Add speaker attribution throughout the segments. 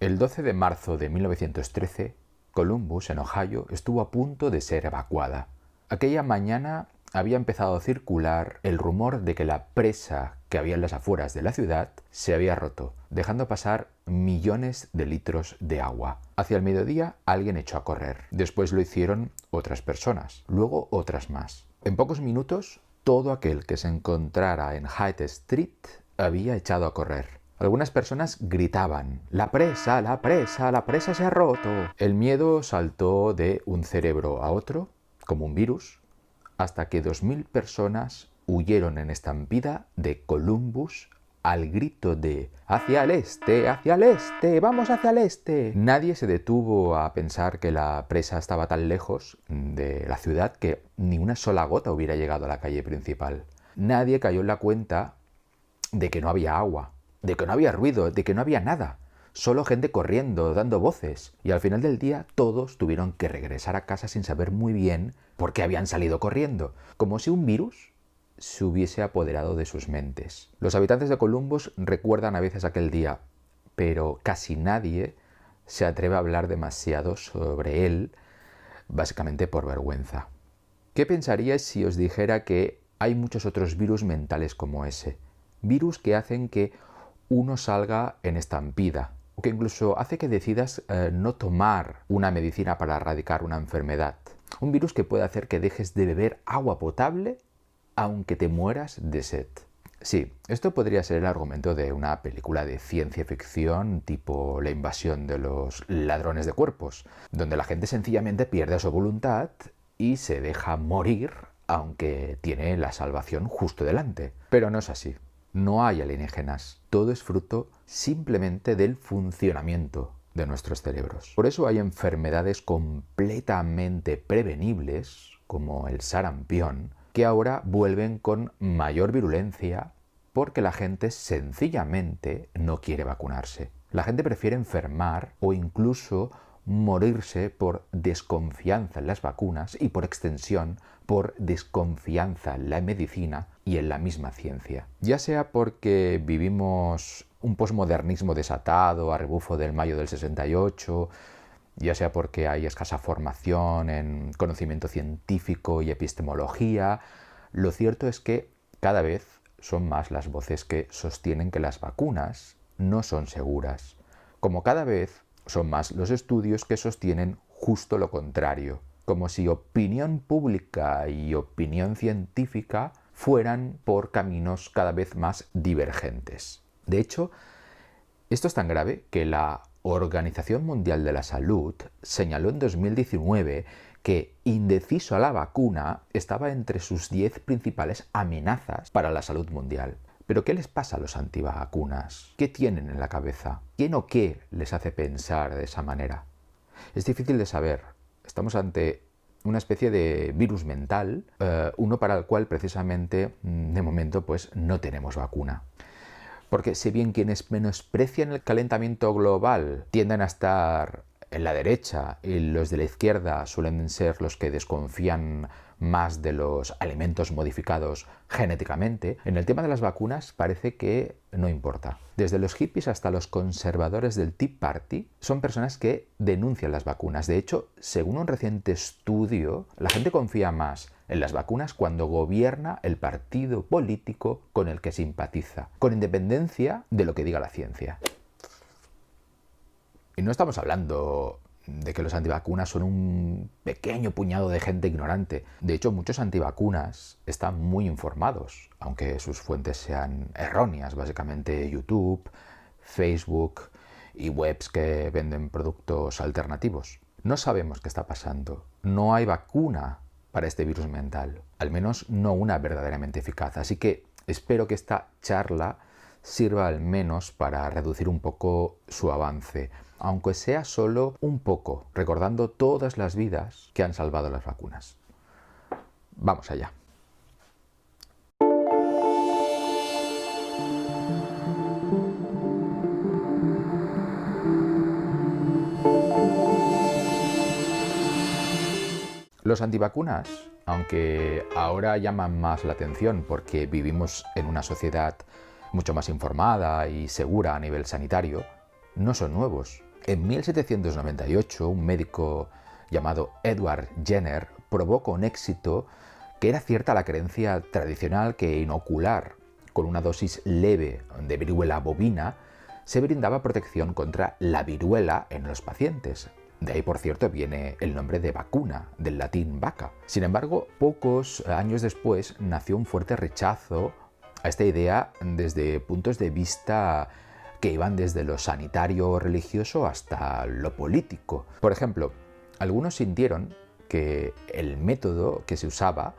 Speaker 1: El 12 de marzo de 1913, Columbus, en Ohio, estuvo a punto de ser evacuada. Aquella mañana había empezado a circular el rumor de que la presa que había en las afueras de la ciudad se había roto, dejando pasar millones de litros de agua. Hacia el mediodía alguien echó a correr. Después lo hicieron otras personas, luego otras más. En pocos minutos, todo aquel que se encontrara en High Street había echado a correr. Algunas personas gritaban: ¡La presa, la presa, la presa se ha roto! El miedo saltó de un cerebro a otro, como un virus, hasta que 2000 personas huyeron en estampida de Columbus al grito de ¡hacia el este, vamos hacia el este! Nadie se detuvo a pensar que la presa estaba tan lejos de la ciudad que ni una sola gota hubiera llegado a la calle principal. Nadie cayó en la cuenta de que no había agua, de que no había ruido, de que no había nada. Solo gente corriendo, dando voces. Y al final del día todos tuvieron que regresar a casa sin saber muy bien por qué habían salido corriendo. Como si un virus se hubiese apoderado de sus mentes. Los habitantes de Columbus recuerdan a veces aquel día, pero casi nadie se atreve a hablar demasiado sobre él, básicamente por vergüenza. ¿Qué pensaríais si os dijera que hay muchos otros virus mentales como ese? Virus que hacen que uno salga en estampida, o que incluso hace que decidas no tomar una medicina para erradicar una enfermedad. Un virus que puede hacer que dejes de beber agua potable aunque te mueras de sed. Sí, esto podría ser el argumento de una película de ciencia ficción tipo La invasión de los ladrones de cuerpos, donde la gente sencillamente pierde su voluntad y se deja morir aunque tiene la salvación justo delante. Pero no es así. No hay alienígenas. Todo es fruto simplemente del funcionamiento de nuestros cerebros. Por eso hay enfermedades completamente prevenibles, como el sarampión, que ahora vuelven con mayor virulencia porque la gente sencillamente no quiere vacunarse. La gente prefiere enfermar o incluso morirse por desconfianza en las vacunas y por extensión por desconfianza en la medicina y en la misma ciencia. Ya sea porque vivimos un posmodernismo desatado a rebufo del mayo del 68, ya sea porque hay escasa formación en conocimiento científico y epistemología, lo cierto es que cada vez son más las voces que sostienen que las vacunas no son seguras, como cada vez son más los estudios que sostienen justo lo contrario, como si opinión pública y opinión científica fueran por caminos cada vez más divergentes. De hecho, esto es tan grave que la Organización Mundial de la Salud señaló en 2019 que indeciso a la vacuna estaba entre sus 10 principales amenazas para la salud mundial. ¿Pero qué les pasa a los antivacunas? ¿Qué tienen en la cabeza? ¿Quién o qué les hace pensar de esa manera? Es difícil de saber. Estamos ante una especie de virus mental, uno para el cual precisamente de momento pues no tenemos vacuna. Porque si bien quienes menosprecian el calentamiento global tienden a estar en la derecha y los de la izquierda suelen ser los que desconfían más de los alimentos modificados genéticamente, en el tema de las vacunas parece que no importa. Desde los hippies hasta los conservadores del Tea Party son personas que denuncian las vacunas. De hecho, según un reciente estudio, la gente confía más en las vacunas cuando gobierna el partido político con el que simpatiza, con independencia de lo que diga la ciencia. Y no estamos hablando de que los antivacunas son un pequeño puñado de gente ignorante. De hecho, muchos antivacunas están muy informados, aunque sus fuentes sean erróneas, básicamente YouTube, Facebook y webs que venden productos alternativos. No sabemos qué está pasando. No hay vacuna para este virus mental, al menos no una verdaderamente eficaz. Así que espero que esta charla sirva al menos para reducir un poco su avance, aunque sea solo un poco, recordando todas las vidas que han salvado las vacunas. Vamos allá. Los antivacunas, aunque ahora llaman más la atención porque vivimos en una sociedad mucho más informada y segura a nivel sanitario, no son nuevos. En 1798, un médico llamado Edward Jenner probó con éxito que era cierta la creencia tradicional que inocular con una dosis leve de viruela bovina se brindaba protección contra la viruela en los pacientes. De ahí, por cierto, viene el nombre de vacuna, del latín vaca. Sin embargo, pocos años después nació un fuerte rechazo a esta idea desde puntos de vista que iban desde lo sanitario o religioso hasta lo político. Por ejemplo, algunos sintieron que el método que se usaba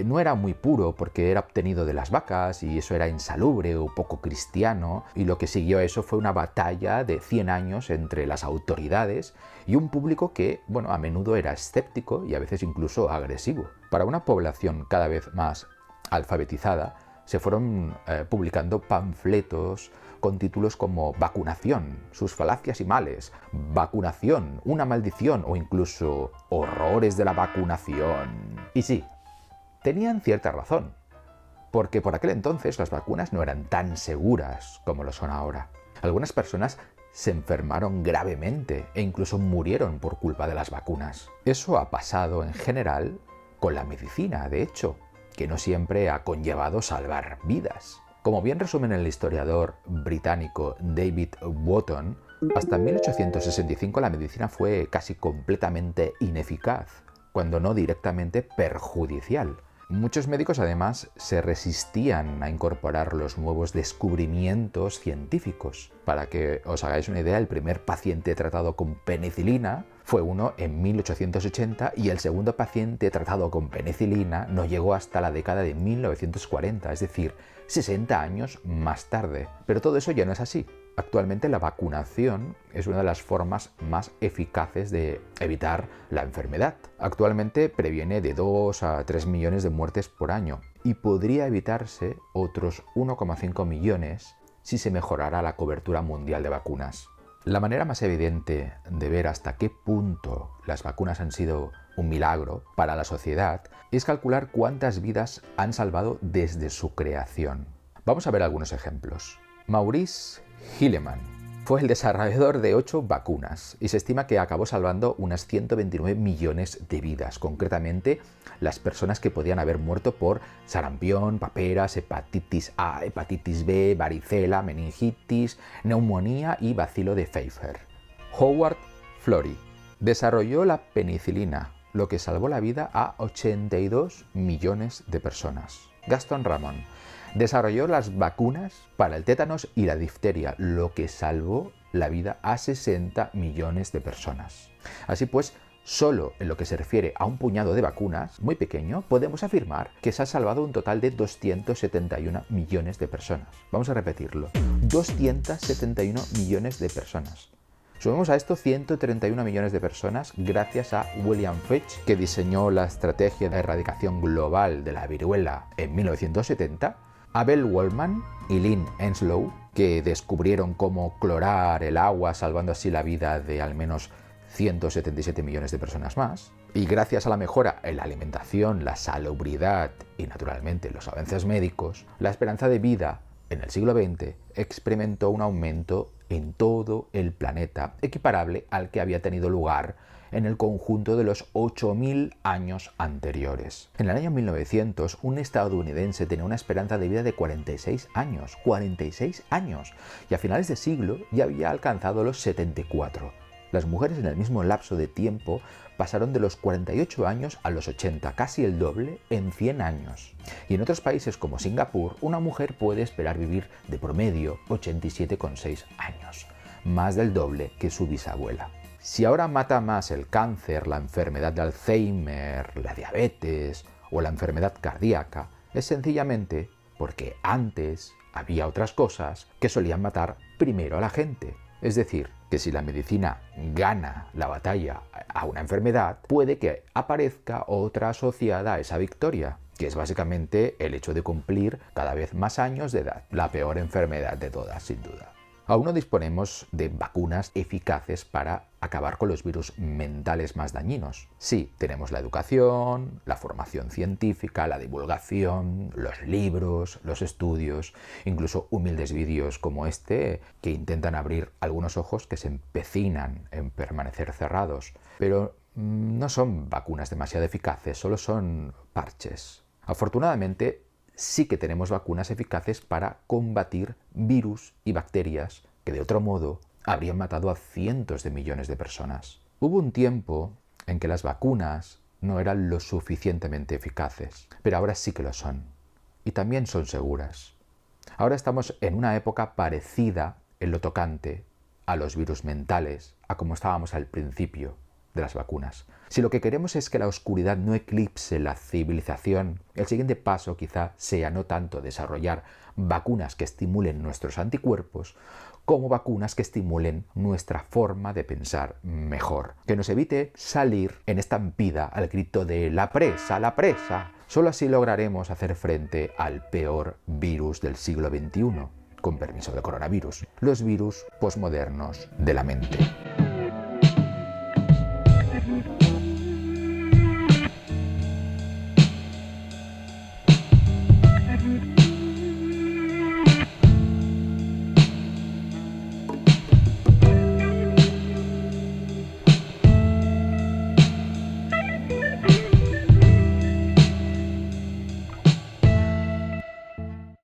Speaker 1: no era muy puro porque era obtenido de las vacas y eso era insalubre o poco cristiano, y lo que siguió a eso fue una batalla de 100 años entre las autoridades y un público que, a menudo era escéptico y a veces incluso agresivo. Para una población cada vez más alfabetizada, se fueron publicando panfletos con títulos como vacunación, sus falacias y males, vacunación, una maldición o incluso horrores de la vacunación. Y sí, tenían cierta razón, porque por aquel entonces las vacunas no eran tan seguras como lo son ahora. Algunas personas se enfermaron gravemente e incluso murieron por culpa de las vacunas. Eso ha pasado en general con la medicina, de hecho, que no siempre ha conllevado salvar vidas. Como bien resume el historiador británico David Wotton, hasta 1865 la medicina fue casi completamente ineficaz, cuando no directamente perjudicial. Muchos médicos además se resistían a incorporar los nuevos descubrimientos científicos. Para que os hagáis una idea, el primer paciente tratado con penicilina fue uno en 1880 y el segundo paciente tratado con penicilina no llegó hasta la década de 1940, es decir, 60 años más tarde. Pero todo eso ya no es así. Actualmente la vacunación es una de las formas más eficaces de evitar la enfermedad. Actualmente previene de 2 a 3 millones de muertes por año y podría evitarse otros 1,5 millones si se mejorara la cobertura mundial de vacunas. La manera más evidente de ver hasta qué punto las vacunas han sido un milagro para la sociedad es calcular cuántas vidas han salvado desde su creación. Vamos a ver algunos ejemplos. Maurice Hilleman fue el desarrollador de 8 vacunas y se estima que acabó salvando unas 129 millones de vidas, concretamente las personas que podían haber muerto por sarampión, paperas, hepatitis A, hepatitis B, varicela, meningitis, neumonía y bacilo de Pfeiffer. Howard Florey desarrolló la penicilina, lo que salvó la vida a 82 millones de personas. Gaston Ramon desarrolló las vacunas para el tétanos y la difteria, lo que salvó la vida a 60 millones de personas. Así pues, solo en lo que se refiere a un puñado de vacunas, muy pequeño, podemos afirmar que se ha salvado un total de 271 millones de personas. Vamos a repetirlo. 271 millones de personas. Sumemos a esto 131 millones de personas gracias a William Fitch, que diseñó la estrategia de erradicación global de la viruela en 1970, Abel Waldman y Lynn Enslow, que descubrieron cómo clorar el agua, salvando así la vida de al menos 177 millones de personas más, y gracias a la mejora en la alimentación, la salubridad y naturalmente los avances médicos, la esperanza de vida en el siglo XX experimentó un aumento en todo el planeta, equiparable al que había tenido lugar en el conjunto de los 8.000 años anteriores. En el año 1900, un estadounidense tenía una esperanza de vida de 46 años, 46 años, y a finales de siglo ya había alcanzado los 74. Las mujeres en el mismo lapso de tiempo pasaron de los 48 años a los 80, casi el doble en 100 años. Y en otros países como Singapur, una mujer puede esperar vivir de promedio 87,6 años, más del doble que su bisabuela. Si ahora mata más el cáncer, la enfermedad de Alzheimer, la diabetes o la enfermedad cardíaca, es sencillamente porque antes había otras cosas que solían matar primero a la gente. Es decir, que si la medicina gana la batalla a una enfermedad, puede que aparezca otra asociada a esa victoria, que es básicamente el hecho de cumplir cada vez más años de edad, la peor enfermedad de todas, sin duda. Aún no disponemos de vacunas eficaces para acabar con los virus mentales más dañinos. Sí, tenemos la educación, la formación científica, la divulgación, los libros, los estudios, incluso humildes vídeos como este que intentan abrir algunos ojos que se empecinan en permanecer cerrados. Pero no son vacunas demasiado eficaces, solo son parches. Afortunadamente, sí que tenemos vacunas eficaces para combatir virus y bacterias que de otro modo habrían matado a cientos de millones de personas. Hubo un tiempo en que las vacunas no eran lo suficientemente eficaces, pero ahora sí que lo son. Y también son seguras. Ahora estamos en una época parecida en lo tocante a los virus mentales, a como estábamos al principio de las vacunas. Si lo que queremos es que la oscuridad no eclipse la civilización, el siguiente paso quizá sea no tanto desarrollar vacunas que estimulen nuestros anticuerpos, como vacunas que estimulen nuestra forma de pensar mejor, que nos evite salir en estampida al grito de ¡la presa, la presa! Solo así lograremos hacer frente al peor virus del siglo XXI, con permiso del coronavirus, los virus posmodernos de la mente.